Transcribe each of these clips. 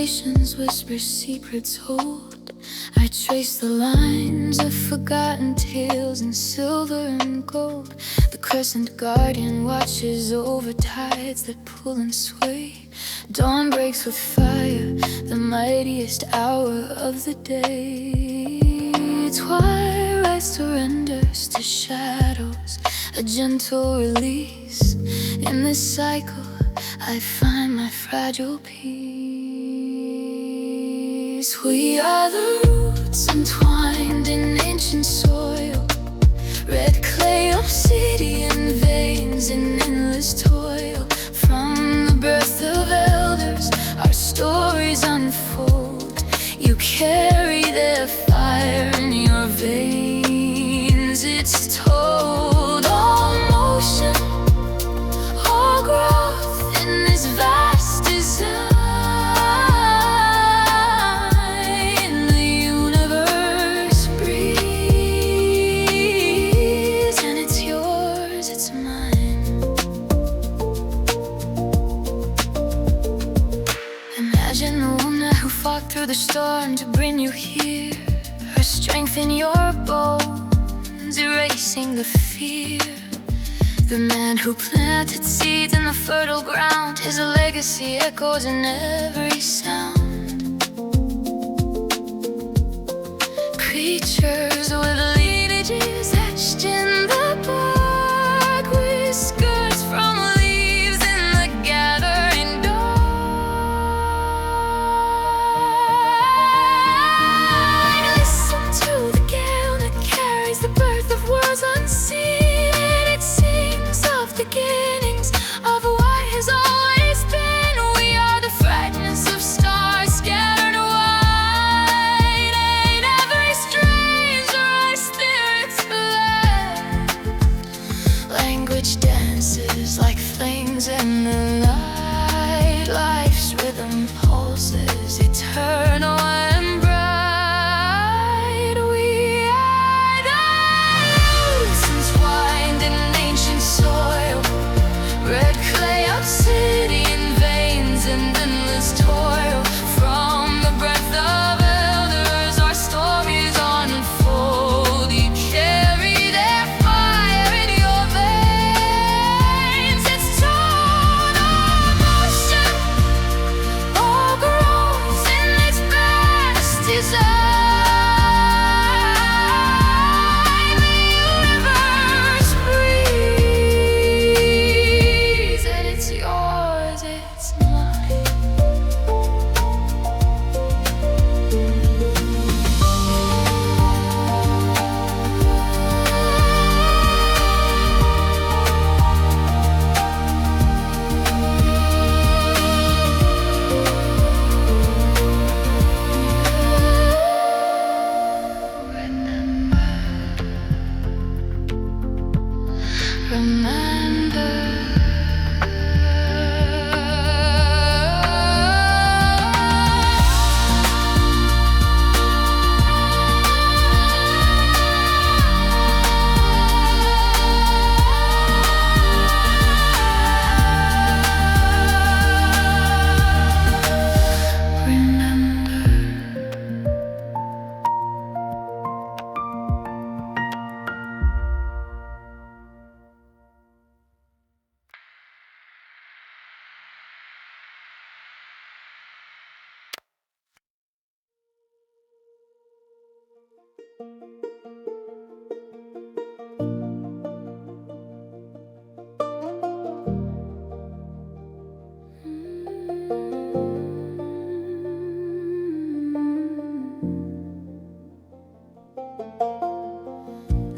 constellations whisper secrets hold. I trace the lines of forgotten tales in silver and gold. The crescent guardian watches over tides that pull and sway. Dawn breaks with fire, the mightiest hour of the day. Twilight surrenders to shadows, a gentle release. In this cycle I find my fragile peace. We are the roots entwined in ancient soil, red clay, obsidian veins in endless toil. From the birth of elders, our stories unfold. You carry their fire in your veins, it's told. All motion, all growth in this vast design. The universe breathes, and it's yours, it's mine. Imagine the woman who fought through the storm to bring you here. Her strength in your bones, erasing the fear. The man who planted seeds in the fertile ground, his legacy echoes in every sound. Creatures with lineages etched in the bark, whiskers from leaves in the gathering dawn. Listen to the gale that carries the birth of worlds unseen. Beginnings of what has always been. We are the fragments of stars scattered wide. Ain't every stranger our spirits blend. Language dances like flames in the light. Life's rhythm pulses eternal and bright. We are the roots entwined in ancient soil, red clay, obsidian veins and endless toil. From the breath of elders, our stories unfold. You carry their fire in your veins, it's told. All motion, all growth in this vast design.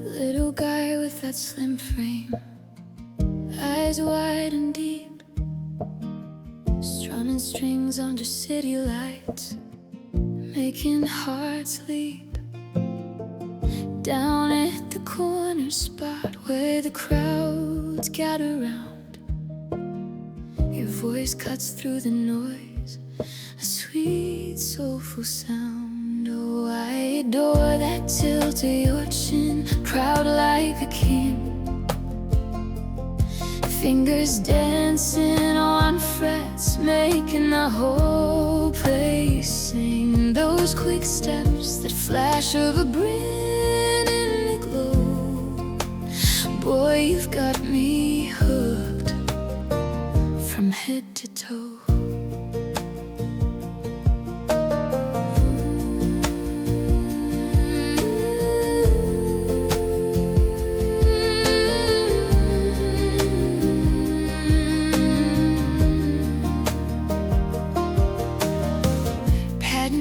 Little guy with that slim frame, eyes wide and deep, strumming strings under city lights, making hearts leap. Down at the corner spot where the crowds gather round, your voice cuts through the noise, a sweet soulful sound. Oh, I adore that tilt of your chin, proud like a king. Fingers dancing on frets, making the whole place sing. Those quick steps, that flash of a grin in the glow. Boy, you've got me hooked from head to toe.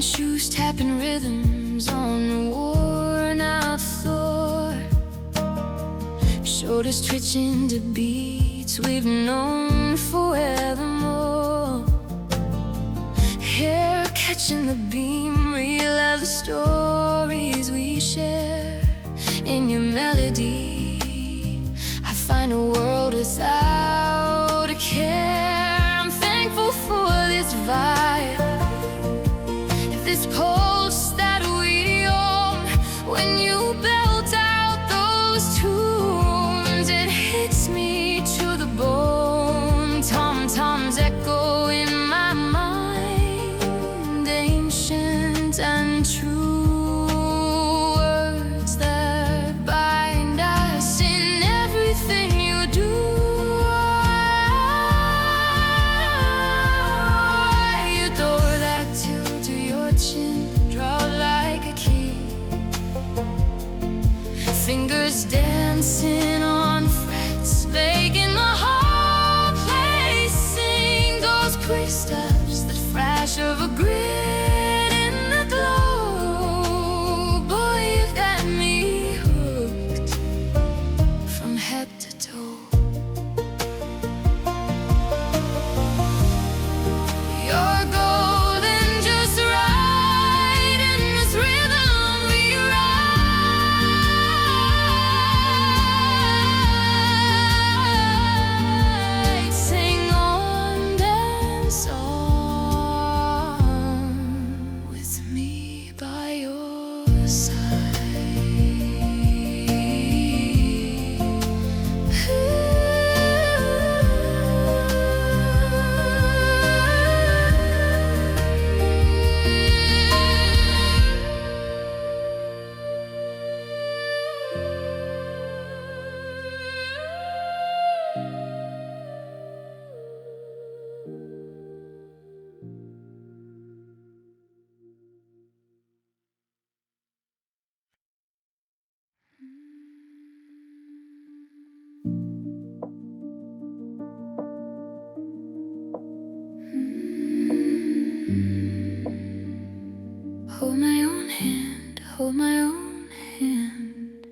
Shoes tapping rhythms on worn out floor. Shoulders twitching to beats we've known forevermore. Hair catching the beam, relive the stories we share. In your melody, I find a world without a care. I'm thankful for this vibe, this pulse that we own. When you belt out those tunes, it hits me to the bone. Tom-toms echo in my mind, ancient and true, words that bind us in everything you do. You adore that tilt to your chin, draw like a key. Fingers dancing on frets, making the whole place sing. Those quick steps, that flash of a grin in the glow. Boy, you've got me hooked from head to toe. You're golden just right in this rhythm we ride. Sing on, dance on, with me by your side. Hold my own hand, hold my own hand.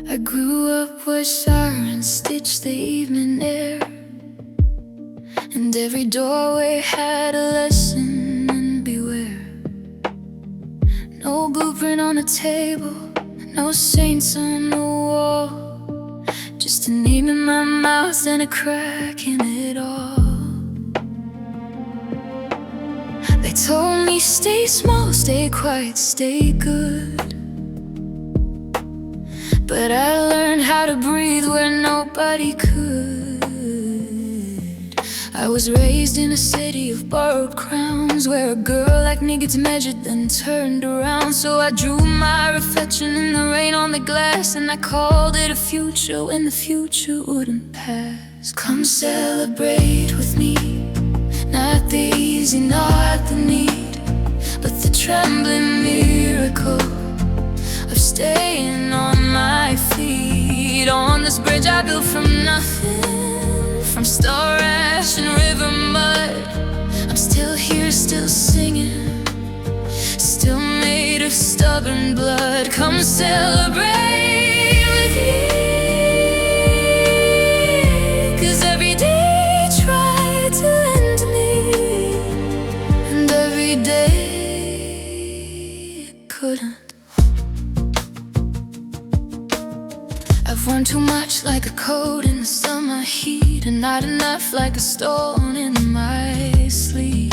I grew up where sirens stitched the evening air, and every doorway had a lesson in beware. No blueprint on the table, no saints on the wall, just a name in my mouth and a crack in it all. They told me stay small, stay quiet, stay good, but I learned how to breathe where nobody could. I was raised in a city of borrowed crowns, where a girl like me gets measured then turned around. So I drew my reflection in the rain on the glass, and I called it a future when the future wouldn't pass. Come celebrate with me, not the easy, not the need, but the trembling miracle of staying on my feet. On this bridge I built from nothing, from star ash and river mud, I'm still here, still singing, still made of stubborn blood. Come celebrate with me, 'cause every day tried to end me, and every day it couldn't. I've worn too much like a coat in the summer heat, and not enough like a stone in my sleeve.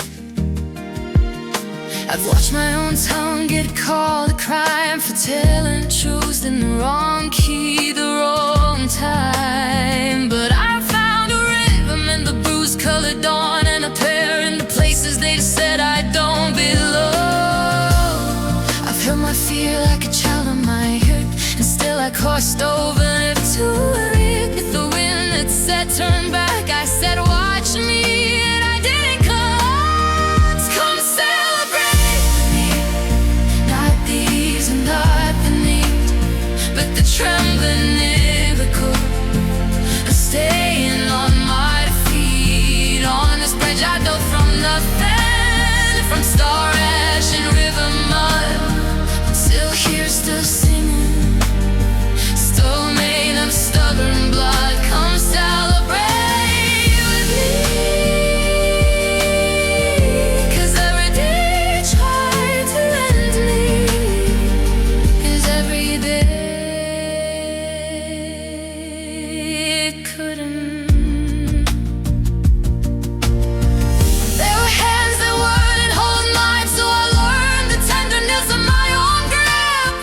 I've watched my own tongue get called a crime for telling truths in the wrong key, the wrong time. But I found a rhythm in the bruise-colored dawn, and a pair in the places they said I don't belong. I've held my fear like a child on my hip, and still I crossed over it to it. If the wind that said turn back, I said watch me, and I didn't come. Come celebrate with me. Not these and not the need, but the trembling miracle of staying on my feet. On this bridge I dove from nothing, from star ash and river mud, still here, still singing, still made of stubborn blood. Come celebrate with me, 'cause every day tried to end me, 'cause every day it couldn't. There were hands that wouldn't hold mine, so I learned the tenderness of my own grip.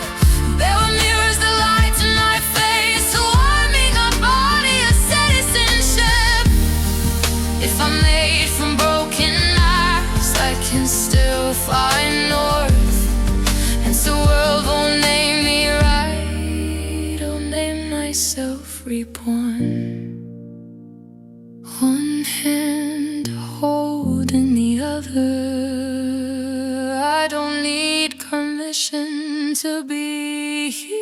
There were mirrors that lied to my face, so warming my body a citizenship. If I'm made from broken eyes, I can still fly north, and so world won't name me right. I'll name myself reborn. One hand holding the other, I don't need permission to be here.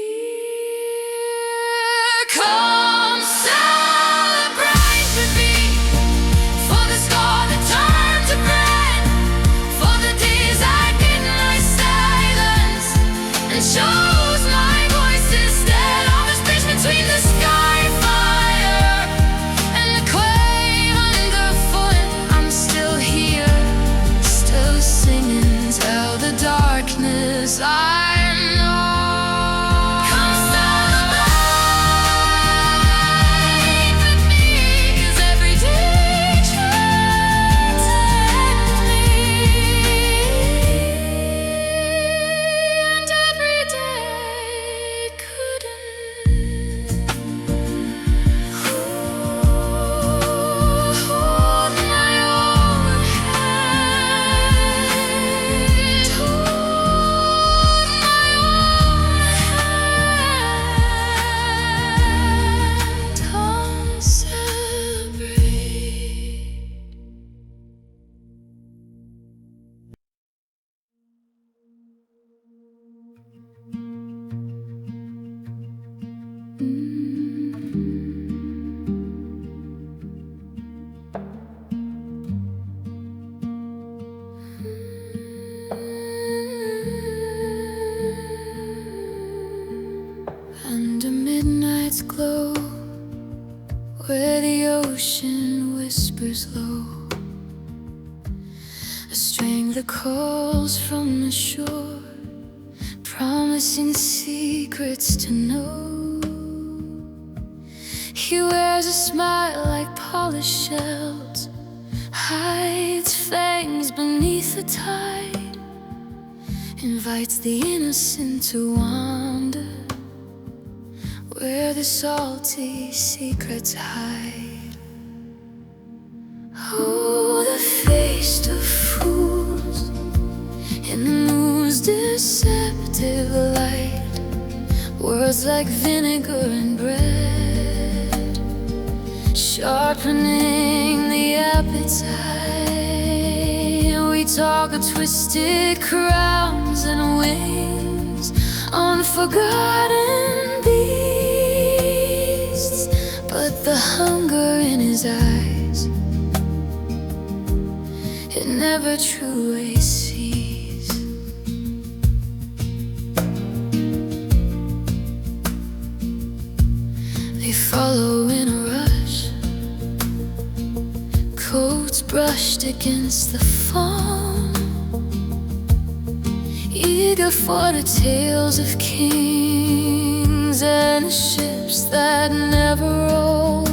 Come celebrate with me, for the scar that turned to bread, for the days I hid in my silence and chose my voice instead. On this bridge between the sky fire and the quake underfoot, I'm still here, still singing, tell the darkness I'm not. Come celebrate with me, 'cause every day tried to end me, and every day couldn't. Hold my own hand, hold my own hand. Come celebrate. Under midnight's glow, where the ocean whispers low, a string that calls from the shore, promising secrets to know. He wears a smile like polished shells, hides fangs beneath the tide, invites the innocent to wander where the salty secrets hide. Oh, the face of fools in the moon's deceptive light, words like vinegar and bread, sharpening the appetite. We talk of twisted crowns and wings on forgotten beasts, but the hunger in his eyes, it never truly sees. They follow in a rush, coats brushed against the foam, eager for the tales of kings and ships that never roam.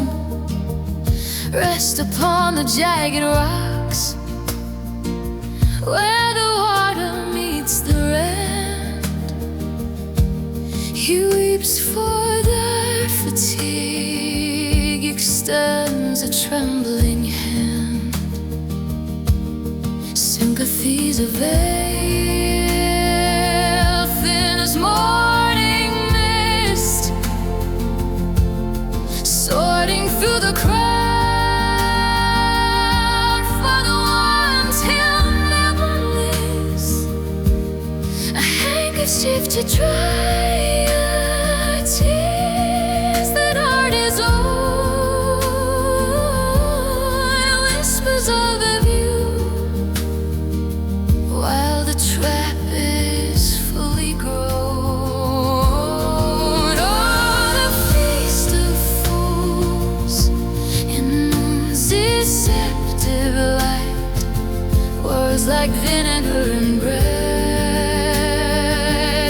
Rest upon the jagged rocks where the water He weeps for their fatigue, extends a trembling hand. Sympathies avail, thin as morning mist, sorting through the crowd for the ones he'll never miss. A handkerchief to dry your tears that art his own, whispers of a view while the trap is fully grown. Oh, the feast of fools in moon's deceptive light, words like vinegar and bread,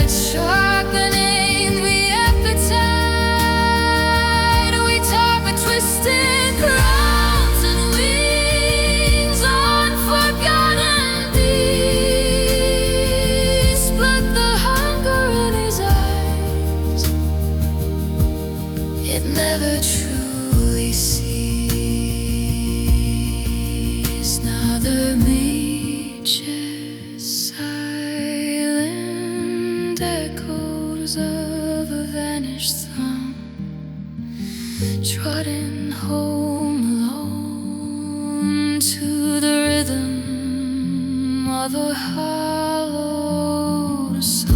sharpening the appetite. We talk with twisted crowns and wings on forgotten beasts, but the hunger in his eyes, it never truly sees. Now the mage's silent echoes of a vanished song, trotting home alone to the rhythm of a hallowed song.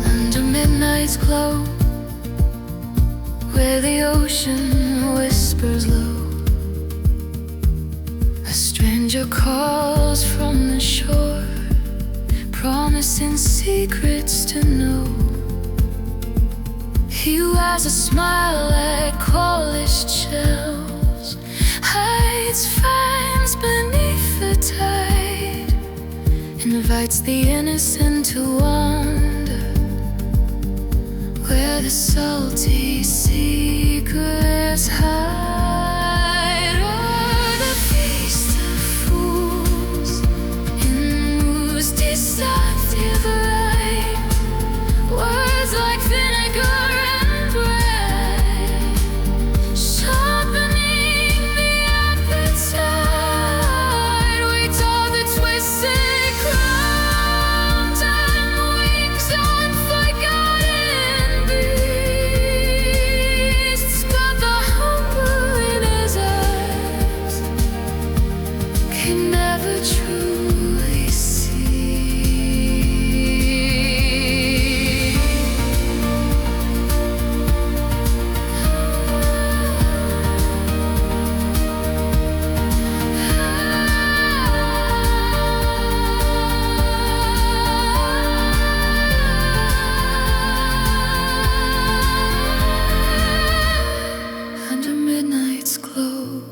Under midnight's glow, where the ocean whispers low, a stranger calls from the shore, promising secrets to know. He wears a smile like polished shells, hides fangs beneath the tide, invites the innocent to wander where the salty secrets hide. Oh, the feast of fools in whose deceptive light, words like vinegar and bread, sharpening the appetite. We talk the twisted crowns and wings on forgotten beasts, but the hunger in his eyes can never truly see. Under midnight's glow,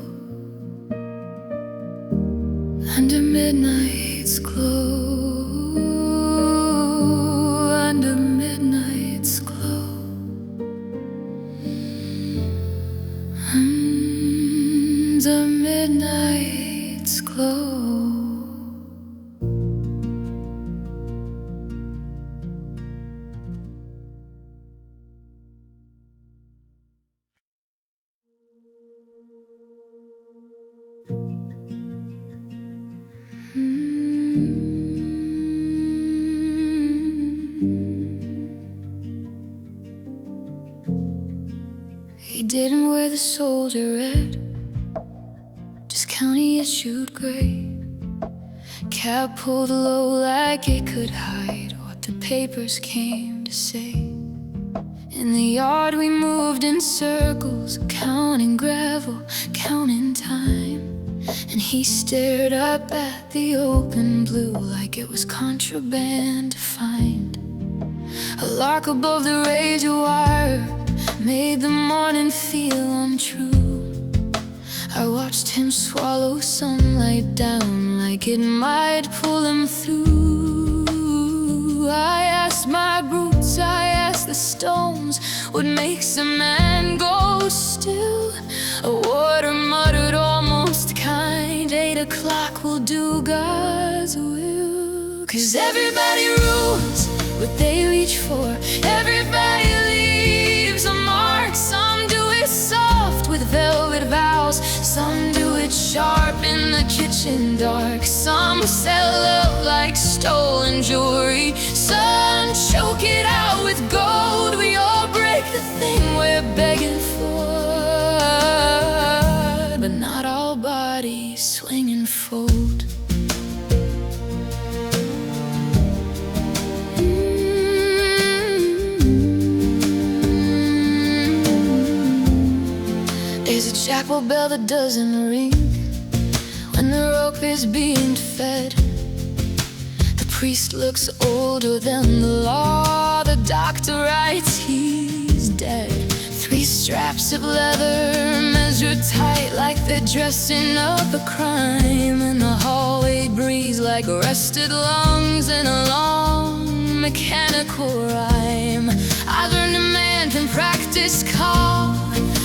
under midnight's glow, under midnight's glow, under midnight's glow. He didn't wear the soldier red, just county issued gray. Cap pulled low like it could hide what the papers came to say. In the yard we moved in circles, counting gravel, counting time. And he stared up at the open blue like it was contraband to find. A lark above the razor wire made the morning feel untrue. I watched him swallow sunlight down like it might pull him through. I asked my roots, I asked the stones, what makes a man go still? A water muttered almost kind, 8 o'clock will do God's will. 'Cause everybody rules what they reach for, everybody leaves a mark. Some do it soft with velvet vows, some do it sharp in the kitchen dark. Some sell love like stolen jewelry, some choke it out with gold. We all break the thing we're begging for, but not all bodies swing and fold. There's a chapel bell that doesn't ring when the rope is being fed. The priest looks older than the law, the doctor writes he's dead. 3 straps of leather measured tight like they're dressing up a crime. And the hallway breathes like rested lungs in a long mechanical rhyme. I learned a man can practice calm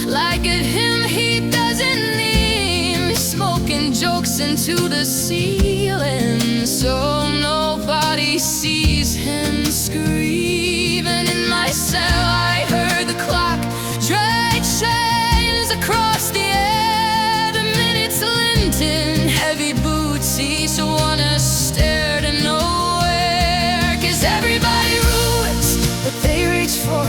like at him he doesn't need, smoking jokes into the ceiling so nobody sees him screaming. In my cell I heard the clock drag chains across the air. The minutes lint in heavy boots, each one a stare to nowhere. 'Cause everybody rules what they reach for,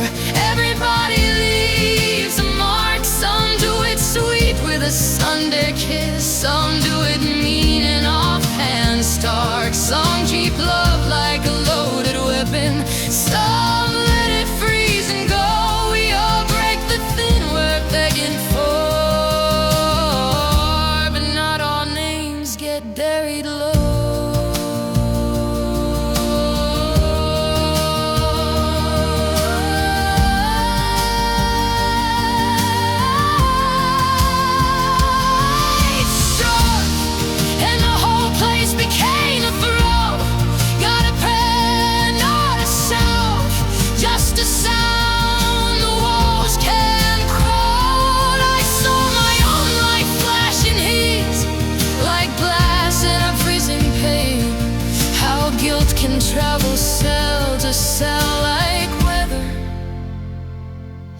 everybody leaves a mark. Some do it sweet with a Sunday kiss, some do it mean and offhand stark. Some keep love like a loaded weapon, some let it freeze and go. We all break the thing we're begging for, but not all names get buried low. Can travel cell to cell like weather,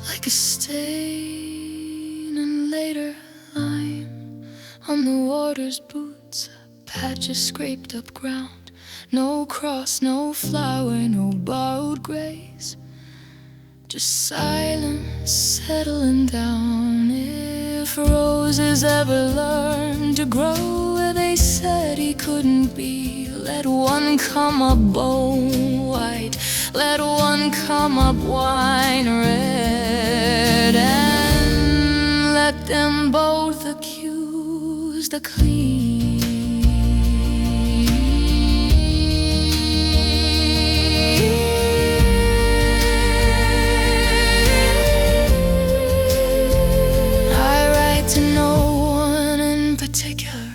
like a stain and later lime on the water's boots, a patch of scraped up ground. No cross, no flower, no borrowed grace, just silence settling down. If roses ever learned to grow where they said he couldn't be, let one come up bone white, let one come up wine red, and let them both accuse the clean. I write to no one in particular,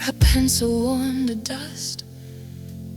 a pencil worn to dust,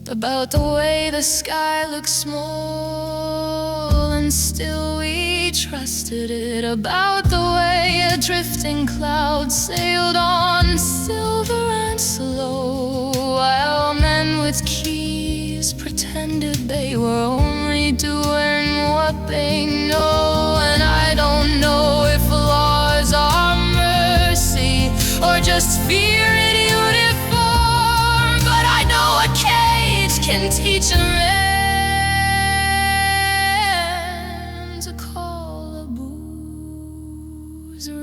about the way the sky looks small and still we trusted it, about the way a drifting cloud sailed on silver and slow, while men with keys pretended they were only doing what they know. And I don't know if laws are mercy or just fear in uniform, but I know a cage can teach a man to call a boo.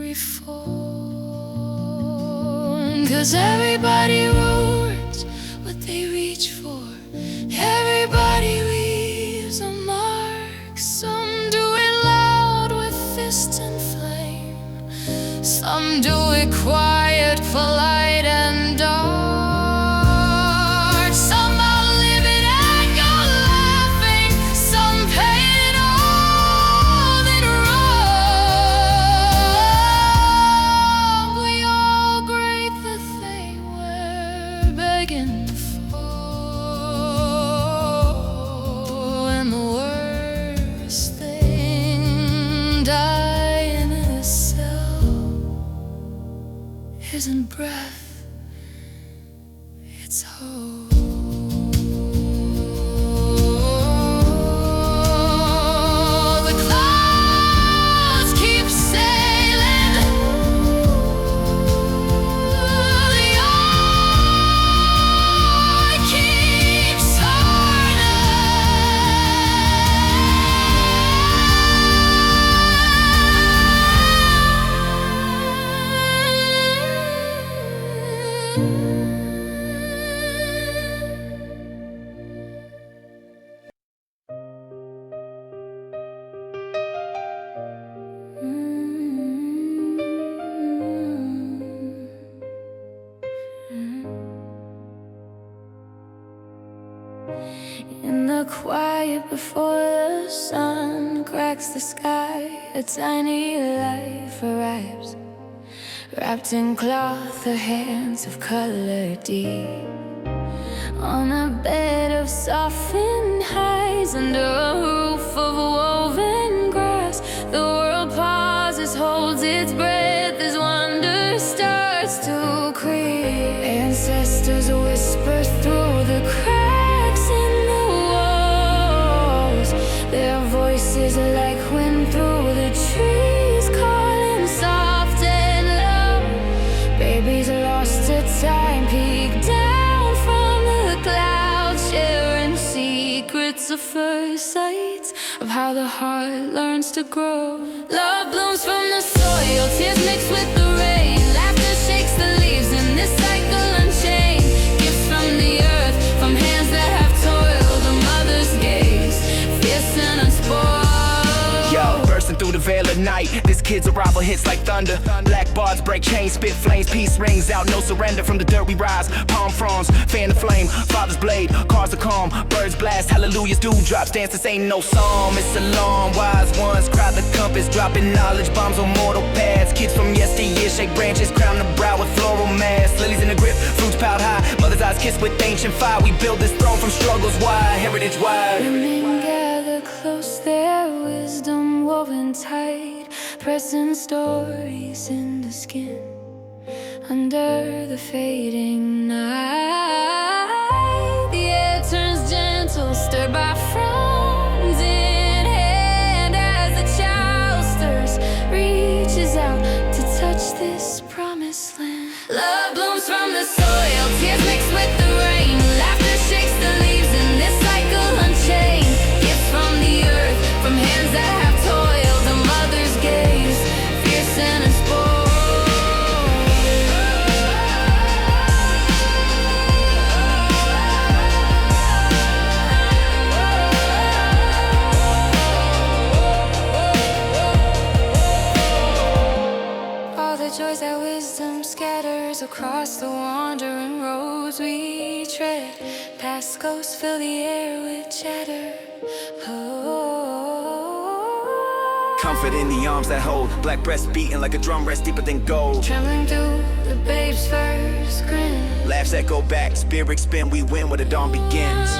reform. 'Cause everybody roars what they reach for. Everybody leaves a mark. Some do it loud with fist and flame. Some do it quiet, polite and dark. Some outlive it and go laughing. Some pay it all then run. We all break the thing we're begging for. And the worst thing, dying in a cell, isn't breath, it's hope. The clouds keep sailing. The eye keeps in the quiet before the sun cracks the sky, a tiny life arrives, wrapped in cloth, her hands of color deep. On a bed of softened hides, under a roof of woven grass, the world pauses, holds its breath as wonder starts to creep. Ancestors whisper through the cracks in the walls, their voices like wind through the trees, calling soft and loud. Babies lost to time, peek down from the clouds, sharing secrets of first sight, of how the heart learns to grow. Love blooms from the soil, tears mixed with the rain. Laughter shakes the leaves in this cycle unchained. Gifts from the earth, from hands that have toiled, a mother's gaze, fierce and unspoiled. Yo, bursting through the veil of night, this kid's arrival hits like thunder. Black bards break chains, spit flames, peace rings out, no surrender. From the dirt we rise, palm fronds, fan the flame. Father's blade, cars are calm, birds blast, hallelujahs, dewdrops dance. This ain't no psalm, it's a alarm. Wise ones crowd the compass, dropping knowledge bombs on mortal paths. Kids from yesteryear shake branches, crown the brow with floral mass. Lilies in the grip, fruits piled high, mother's eyes kissed with ancient fire. We build this throne from struggles wide, heritage wide. Women gather close, their wisdom woven tight, pressing stories into skin under the fading night. The air turns gentle, stirred by frowns in hand, as the child stirs, reaches out to touch this promised land. Love blooms from the soil, tears mixed with the rain. Laughter shakes the leaves in this cycle unchained. Gifts from the earth, from hands that have toiled, a mother's gaze, fierce and unspoiled. All the joys that wisdom scatters across the wandering roads we tread. Past ghosts fill the air with chatter. Comfort in the arms that hold, black breast beating like a drum rest deeper than gold. Trembling through the babe's first grin. Laughs echo back, spirits spin, we win where the dawn begins.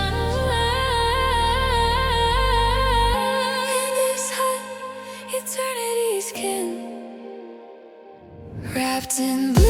In this hut, eternity's kin, wrapped in blue.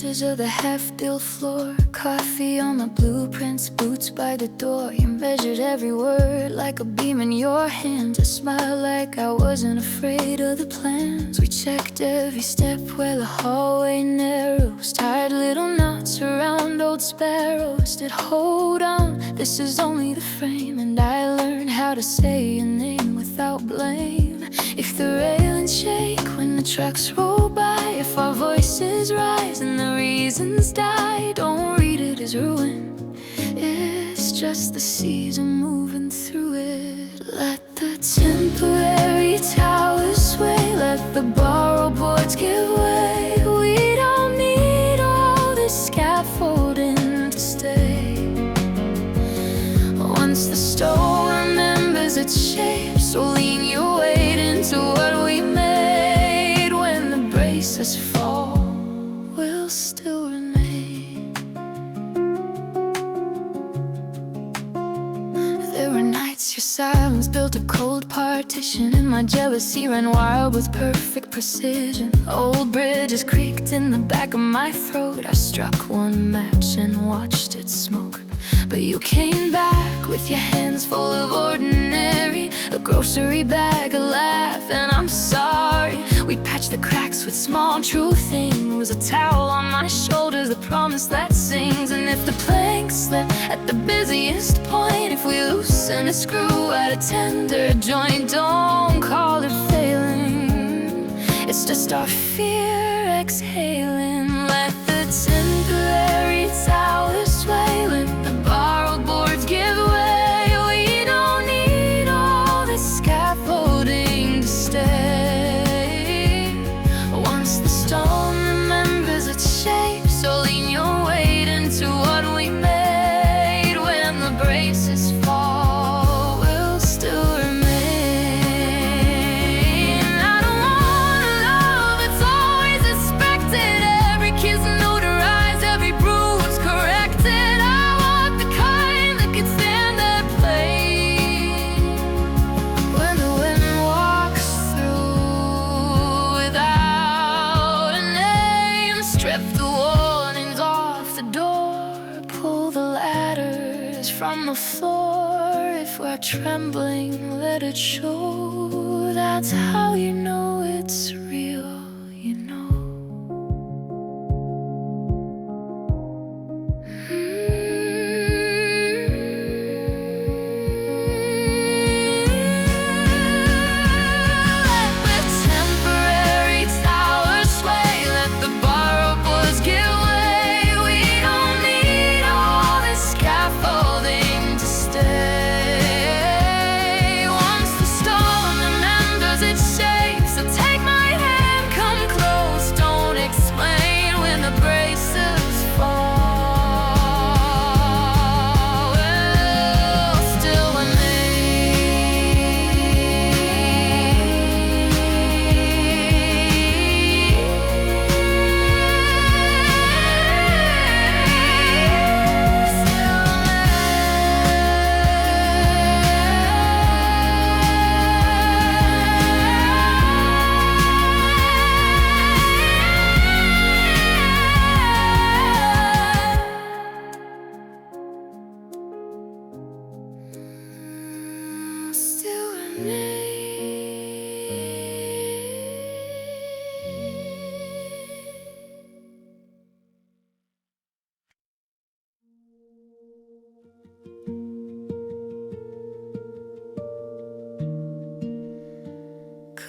pictures of the half-built floor, coffee on my blueprints, boots by the door. You measured every word like a beam in your hands. I smiled like I wasn't afraid of the plans. We checked every step where the hallway narrows, tied little knots around old sparrows that hold on. This is only the frame, and I learned how to say your name without blame. If the railings shake when the trucks roll by, if our voices rise and the reasons die, don't read it as ruin. It's just the season moving through it. Let the temporary towers sway, let the borrowed boards give way. We don't need all this scaffolding to stay. Once the stone remembers its shape, so lean your weight into what we made. When the braces fall, we'll still remain. There were nights your silence built a cold partition, and my jealousy ran wild with perfect precision. Old bridges creaked in the back of my throat. I struck one match and watched it smoke. But you came back with your hands full of ordinary, a grocery bag, a laugh, and I'm sorry. We patched the cracks with small true things, a towel on my shoulders, the promise that sings. And if the planks slip at the busiest point, if we loosen a screw at a tender joint, don't call it failing. It's just our fear exhaling. Let the temporary towers sway, let the borrowed boards give way. We don't need all this scaffolding to stay. Once the stone remembers its shape, so lean your weight into what we made. When the braces fall, we'll still remain. I don't want a love that's always expected, every kiss notarized, every bruise corrected. I want the kind that can stand that plane. When the wind walks through without a name, strip the warnings off the door, pull the ladders from the floor. If we're trembling, let it show. That's how you know it's real, you know. Let the temporary towers sway, let the borrowed boards give way. We don't need all this scaffolding to stay. Once the stone remembers its shape, so take my hand, come close, don't explain. When the braces fall, we'll still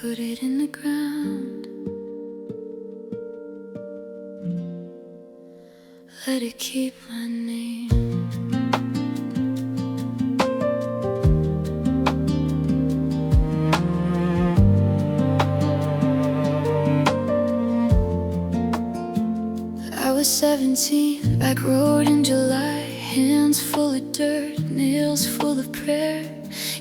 put it in the ground, let it keep my name. I was 17, back road in July, hands full of dirt, nails full of prayer.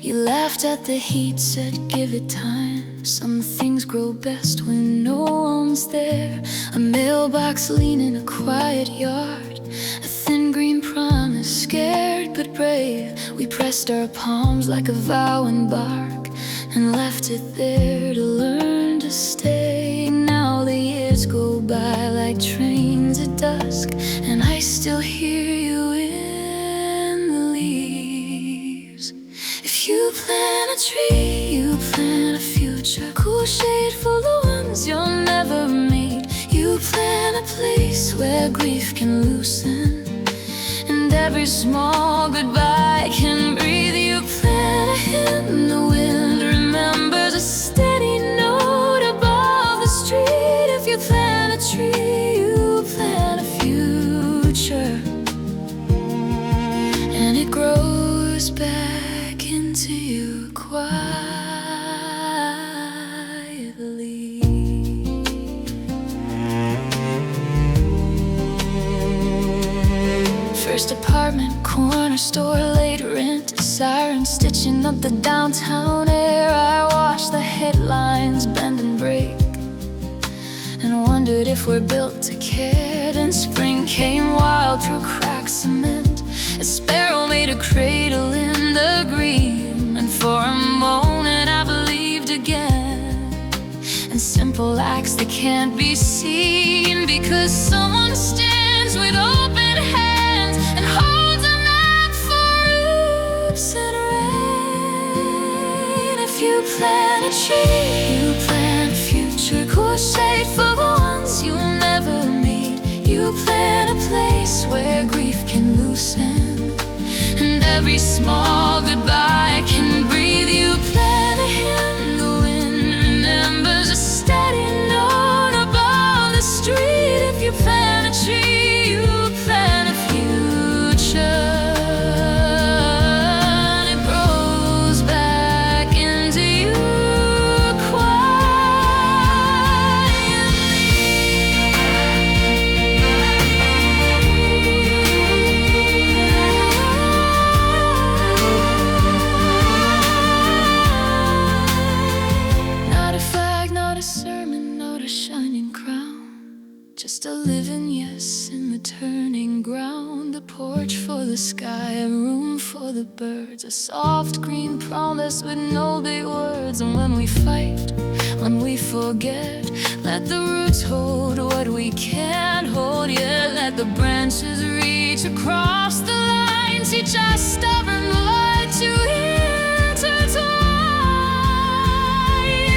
You laughed at the heat, said give it time. Some things grow best when no one's there. A mailbox leaning a quiet yard, a thin green promise, scared but brave. We pressed our palms like a vow in bark and left it there to learn to stay. Now the years go by like trains a dusk, and I still hear you in the leaves. If you plant a tree, you plant a future. Cool shade for the ones you'll never meet. You plant a place where grief can loosen, and every small goodbye can breathe. You plant a hymn the wind remembers, a steady note above the street. If you plant a tree, you plant a future, and it grows back into you quietly. First apartment, corner store, late rent, sirens stitching up the downtown air. I watched the headlines bend and break, and wondered if we're built to care. Then spring came wild through cracked cement. A sparrow made a cradle in the green, and for a moment I believed again in simple acts that can't be seen, because someone stands with open hands and holds a map for roots and rain. If you plant a tree, you plant a future. Cool shade for the ones you'll never meet. You plant a place where grief can loosen, and every small goodbye can breathe. You plant a hymn the wind remembers, a steady note above the street. If you plant a tree, you plant a future, and it grows back into you Not a flag, not a sermon, not a shining crown, just a living yes in the turning ground. A porch for the sky, a room for the birds, a soft green promise with no big words. And when we fight, when we forget, let the roots hold what we can't hold yet. Let the branches reach across the line, teach our stubborn blood to intertwine.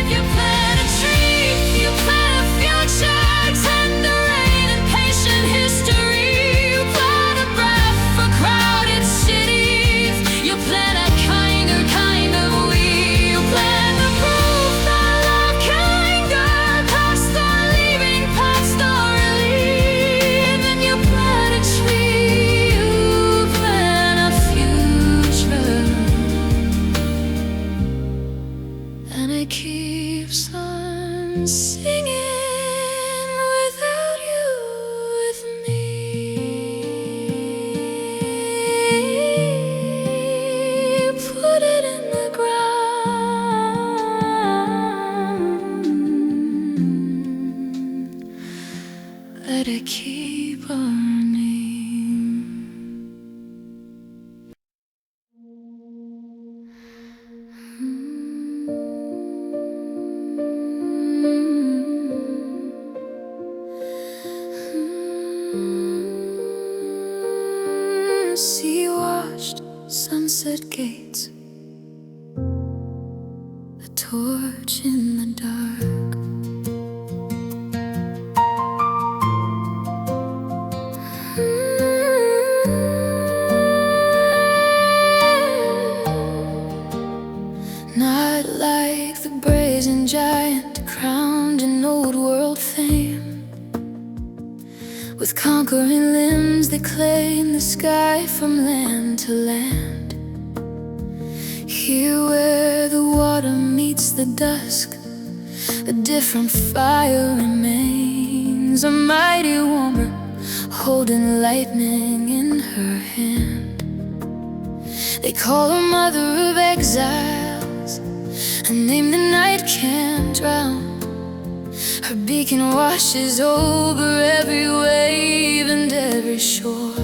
If you plant a tree, you plant a future, tender rain and patient history. You plant a breath for crowded cities. You plant a kinder kind of we. You plant the proof that love can linger past the leaving, past the relief. And then you plant a tree, you plant a future, and it keeps on singing without you with me. Put it in the ground, let it keep our name. Sea washed sunset gates, a torch in the dark. Not like the brazen giant crowned in old world fame, with conquering limbs that claim the sky from land to land. Here where the water meets the dusk, a different fire remains. A mighty woman holding lightning in her hand. They call her mother of exiles, a name the night can't drown. Her beacon washes over every wave and every shore,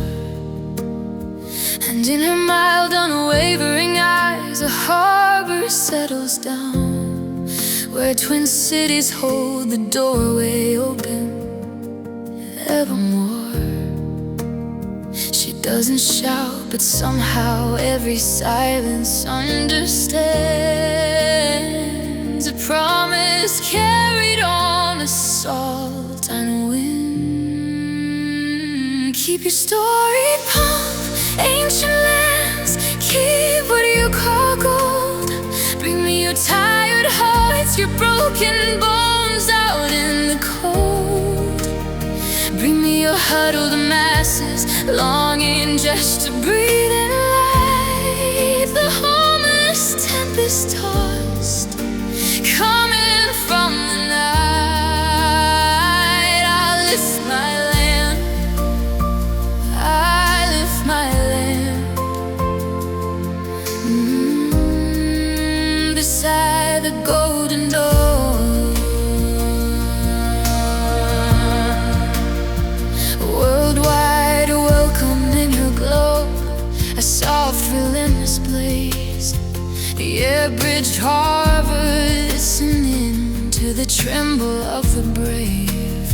and in her mild, unwavering eyes a harbor settles down, where twin cities hold the doorway open evermore. doesn't shout, but somehow every silence understands. A promise carried on as salt and wind. Keep your story pump, ancient lands. Keep what you call gold. Bring me your tired hearts, your broken bones out in the cold. Bring me your huddled masses, longing just to breathe in light. The homeless tempest tossed, coming from the night. I lift my lamp, I lift my lamp, beside the golden door. Worldwide welcomed in your glow, a soft relentless blaze. The air bridged harbor, listening to the tremble of the brave.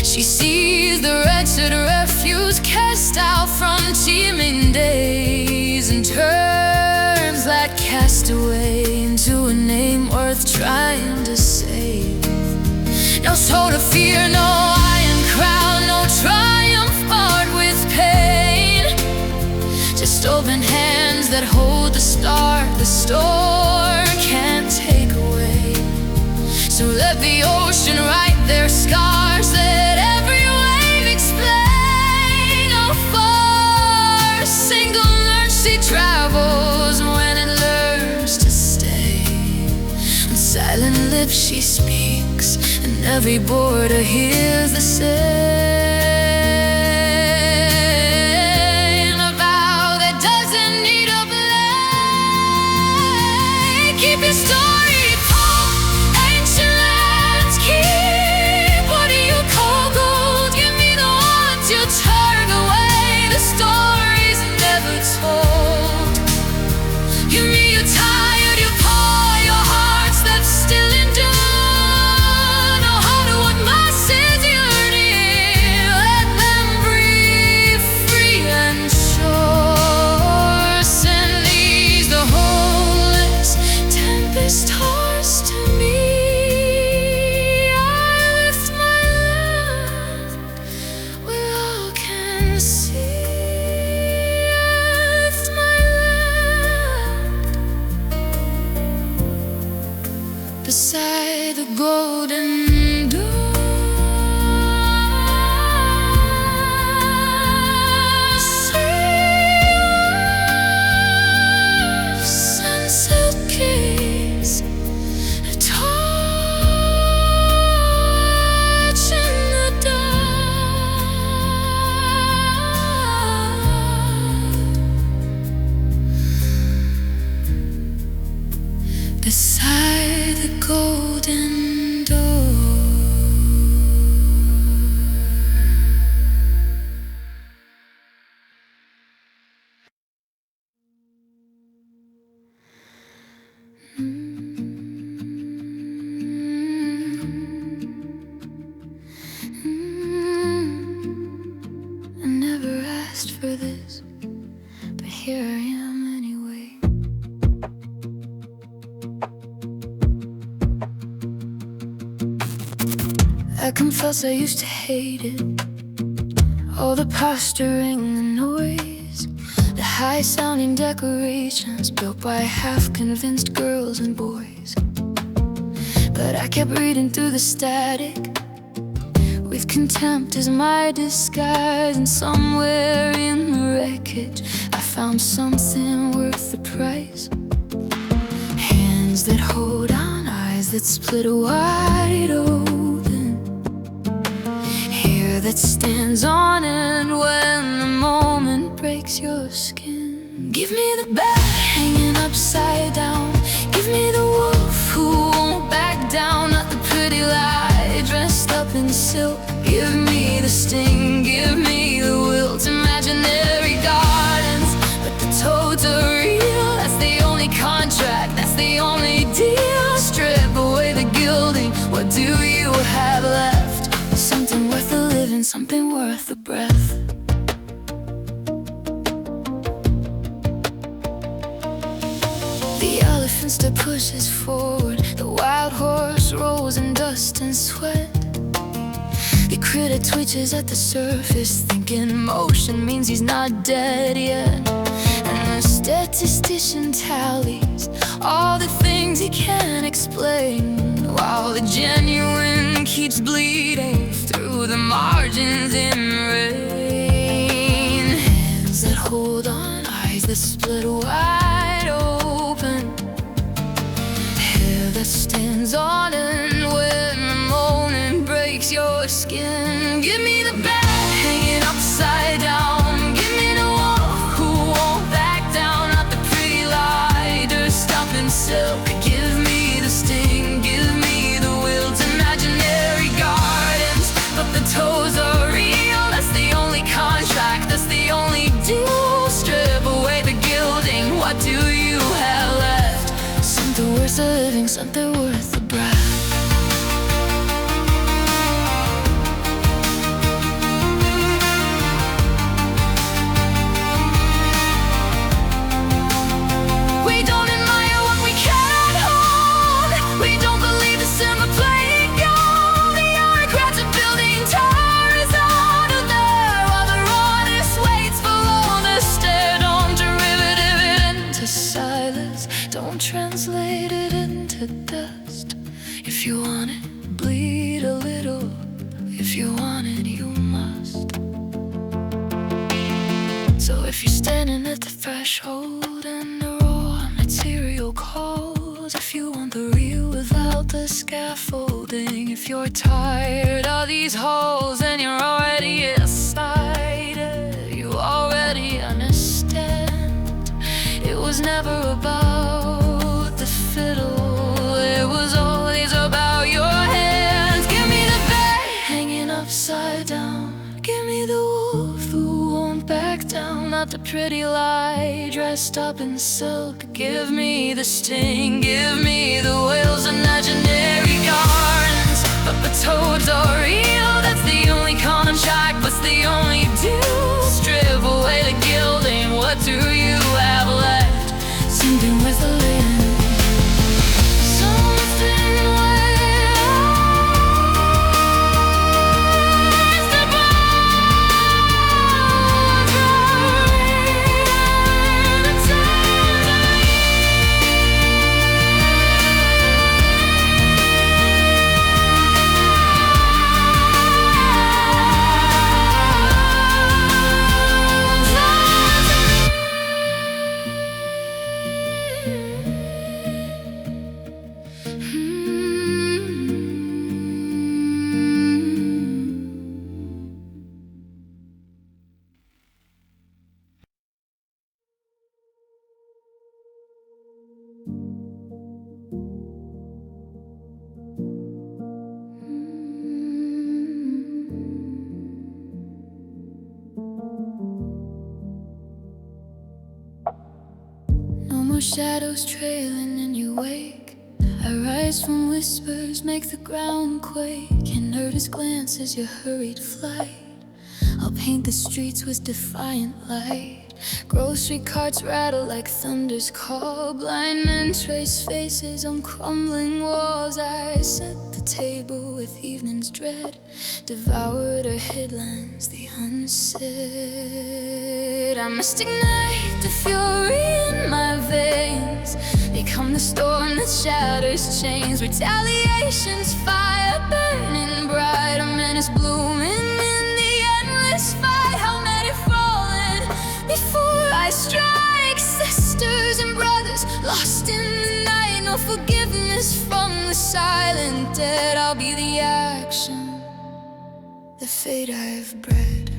She sees the wretched refuse cast out from teeming days, and turns that castaway into a name worth trying to save. No soul to fear, no iron crown, no triumph marred with pain. Just open hands that hold the star the storm can't take away. So let the ocean write their scars, let every wave explain how far a single mercy travels when it learns to stay. With silent lips she speaks, and every border hears the same. A vow that doesn't need a blade. Keep your story pulp, ancient lands. Keep what you call gold. Give me the ones you turn away, the stories never told. Give me your tired, your poor, your hearts that still endure. No harder what masses yearning, let them breathe free and sure. Send these the homeless tempest tossed to me. I lift my lamp where all can see. I lift my lamp beside the golden door. Sunset gaze, a torch in the dark, beside the golden door. I never asked for this, but here I am anyway. I confess I used to hate it, all the posturing, the noise, the high-sounding decorations built by half-convinced girls and boys. But I kept reading through the static, with contempt as my disguise. And somewhere in the wreckage I found something worth the price. Hands that hold on, eyes that split wide open, hair that stands on end when the moment breaks your skin. Give me the bat hanging upside down, give me the wolf who won't back down, not the pretty lie dressed up in silk. Give me the sting, give me the will to imaginary gardens, but the toads are real. That's the only contract, that's the only deal. Strip away the gilding, what do you have left? Something worth the living, something worth the breath. finster pushes forward. The wild horse rolls in dust and sweat. The critic twitches at the surface, thinking motion means he's not dead yet. And the statistician tallies all the things he can't explain, while the genuine keeps bleeding through the margins in rain. Hands that hold on, eyes that split wide open, hair that stands on end when the moment breaks your skin. Give me the bed hanging upside down. Give me the wolf who won't back down. Not the pretty lie dressed up in silk. Give me the sting, give me the will to imaginary gardens, but the toes are real. That's the only contract, that's the only deal. Strip away the gilding, what do you have left? Something worth living, something worth the breath. We don't admire what we can't hold. We don't believe the silver plate gold. The bureaucrats are building towers out of there, while the artist waits below the stair. Don't derivative it into silence, don't translate it into dust. If you want it, bleed a little. If you want it, you must. So if you're standing at the threshold and the raw material calls, if you want the real without the scaffolding, if you're tired of these holes and you're already excited, you already understand. It was never about the fiddle, it was always about your hands. Give me the bed hanging upside down. Give me the wolf who won't back down. Not the pretty lie dressed up in silk. Give me the sting, give me the whale's imaginary gardens, but the toads are real. That's the only contract, what's the only deal? Strip away the gilding, what do you have left? Something worth living, something worth the shadows trailing in your wake. I rise from whispers, make the ground quake. An earnest glance as your hurried flight. I'll paint the streets with defiant light. Grocery carts rattle like thunder's call. Blind men trace faces on crumbling walls. I set the table with evening's dread, devoured her headlines, the unsaid. I must ignite the fury in my veins, become the storm that shatters chains. Retaliation's fire burning bright, a menace blooming in the endless fight. How many fallen before I strike? Sisters and brothers lost in the night, no forgiveness from the silent dead. I'll be the action, the fate I've bred.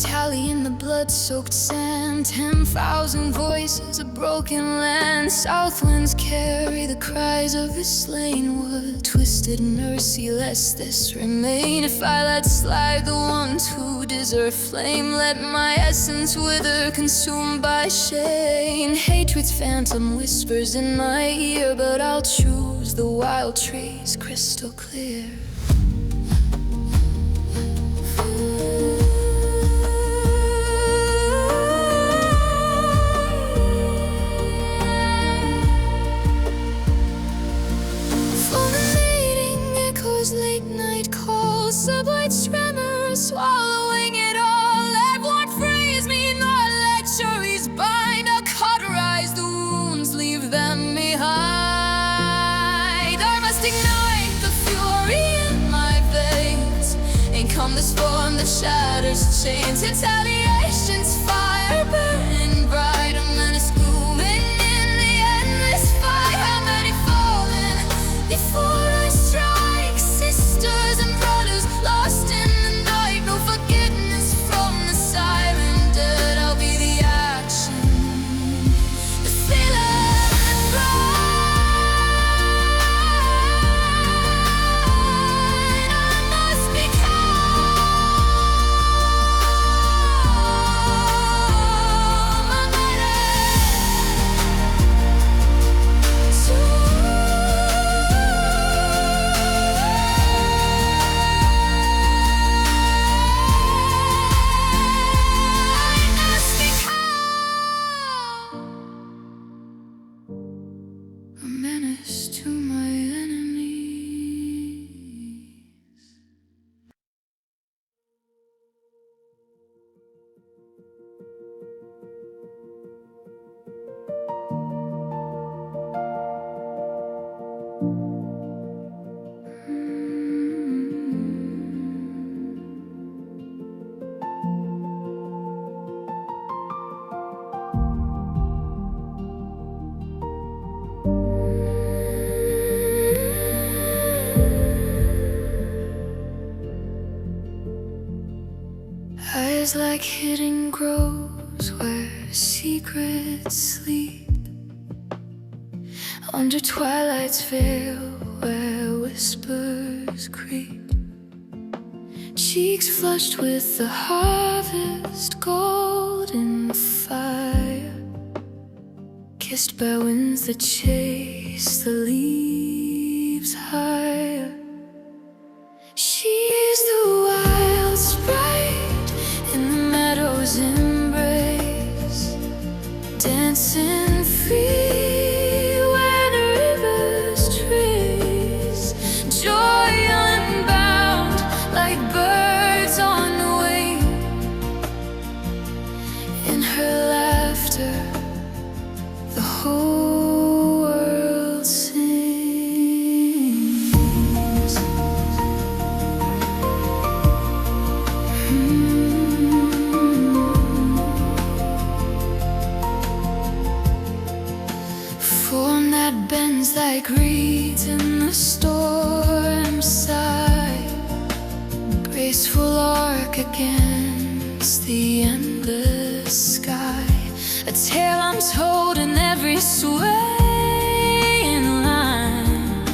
Tally in the blood-soaked sand, 10,000 voices, a broken land. South winds carry the cries of his slain. What twisted mercy lest this remain? If I let slide the ones who food is her flame. Let my essence wither, consumed by shame. Hatred's phantom whispers in my ear, but I'll choose the wild trees crystal clear. Late night calls, sublight tremors, swallowing it all. Let what frees me, not lecheries bind. I'll cauterize the wounds, leave them behind. I must ignite the fury in my veins, and calm the storm that shatters chains. Retaliation's fire burning bright, a menace looming in the endless fight. How many fallen before I strike? Sisters and brothers lost in the night, no forgiveness from the siren dead. I'll be the action, the feeling, the pride. I must be calm. I'm ready to a menace to my enemies. Eyes like hidden groves where secrets sleep, under twilight's veil where whispers creep. Cheeks flushed with the harvest, golden fire, kissed by winds that chase the leaves higher. She's the wild sprite in the meadow's embrace, dancing free where the rivers trace. Joy unbound like birds on the wing. In her laughter the whole world sings. Form that bends like reeds in the storm side, graceful arc against the endless sky. A tale untold in every swaying line,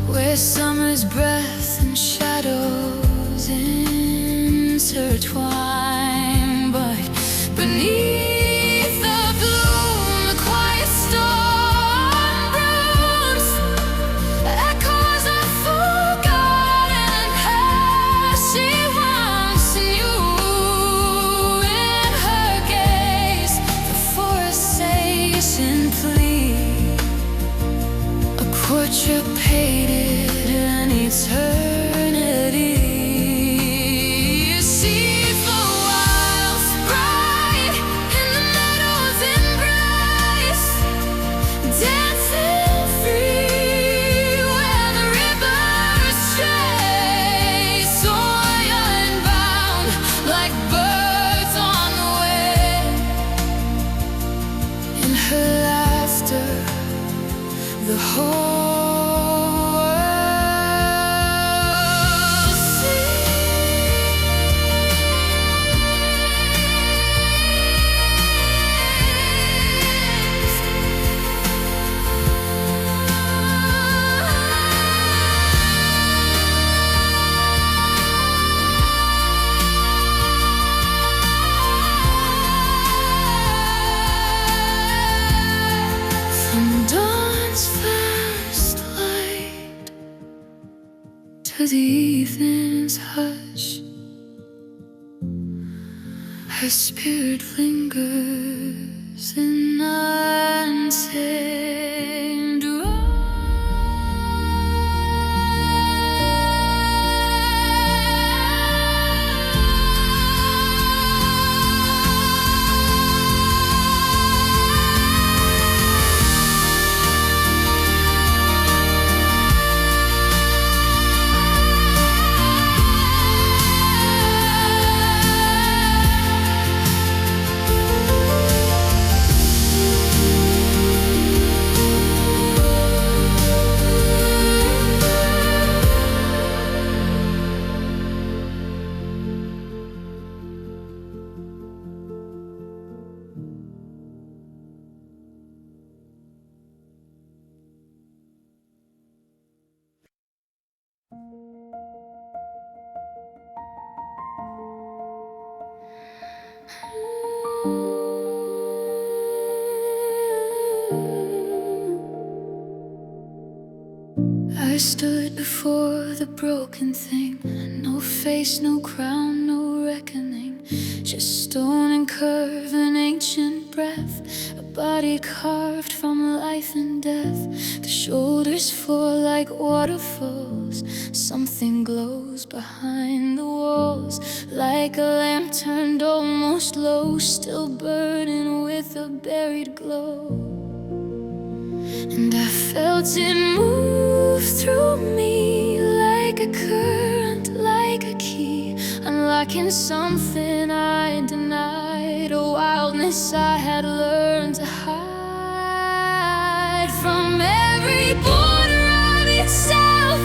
where summer's breath and shadows intertwine. But beneath the bloom, the quiet storm broods, echoes of forgotten past. She wants you in her gaze, the forestation plea, a portrait painted in eternity. You see the wild sprite in the meadow's embrace, dancing free where the rivers trace. Soy unbound like birds on the wing. In her laughter the whole world sings. for the evening's hush. Her spirit lingers in untamed I stood before the broken thing. No face, no crown, no reckoning. Just stone and curve, an ancient breath. A body carved from life and death. The shoulders fall like waterfalls. Something glows behind the walls, like a lamp turned almost low, still burning with a buried glow. And I felt it move through me like a current, like a key, unlocking something I denied, a wildness I had learned to hide. From every border of itself,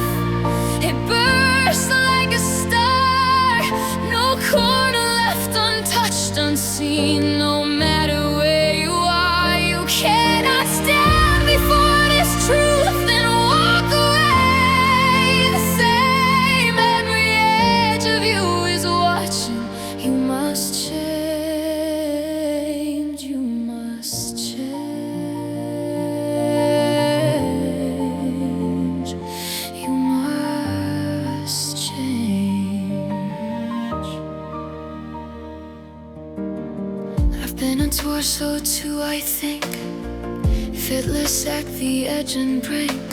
it burst like a star. No corner left untouched, unseen. No matter where you are, you cannot stand before this truth and walk away the same. Every edge of you is watching. You must change, you must change, you must change. I've been a torso too, I think, fitless at the edge and brink,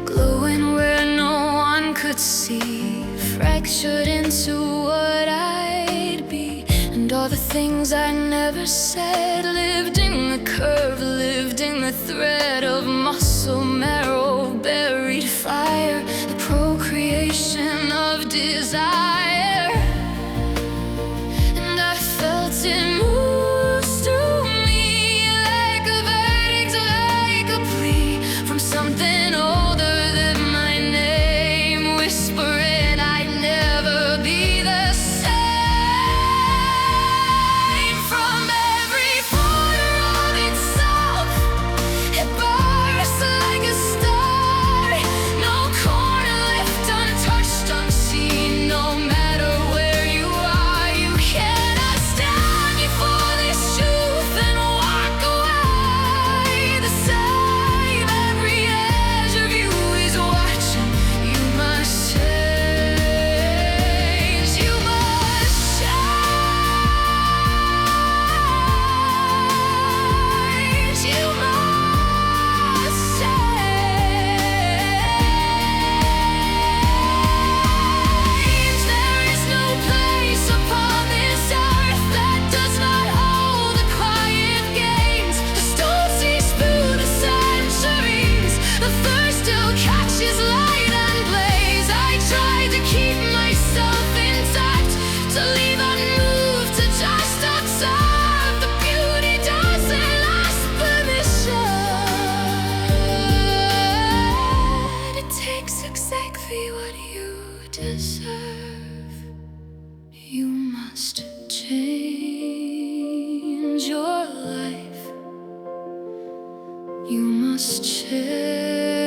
glowing where no one could see, fractured into what I'd be. And all the things I never said lived in the curve, lived in the thread of muscle, marrow, buried fire, the procreation of desire. And I felt it move through me like a verdict, like a plea from something older than my name, whispering I'd never be the same. From every corner of itself, it burst like a star. No corner left untouched, unseen. No matter where you are, you cannot stand before this truth and walk away the same. Every edge of you is watching. You must change, you must change, you must change. There is no place upon this earth that does not hold the quiet games. The storm sees through the centuries. The thirst still catches light and blaze. I tried to keep myself intact, to leave unmoved, to just observe. The beauty doesn't ask permission. It takes exactly what you deserve. You must change your life. You must change.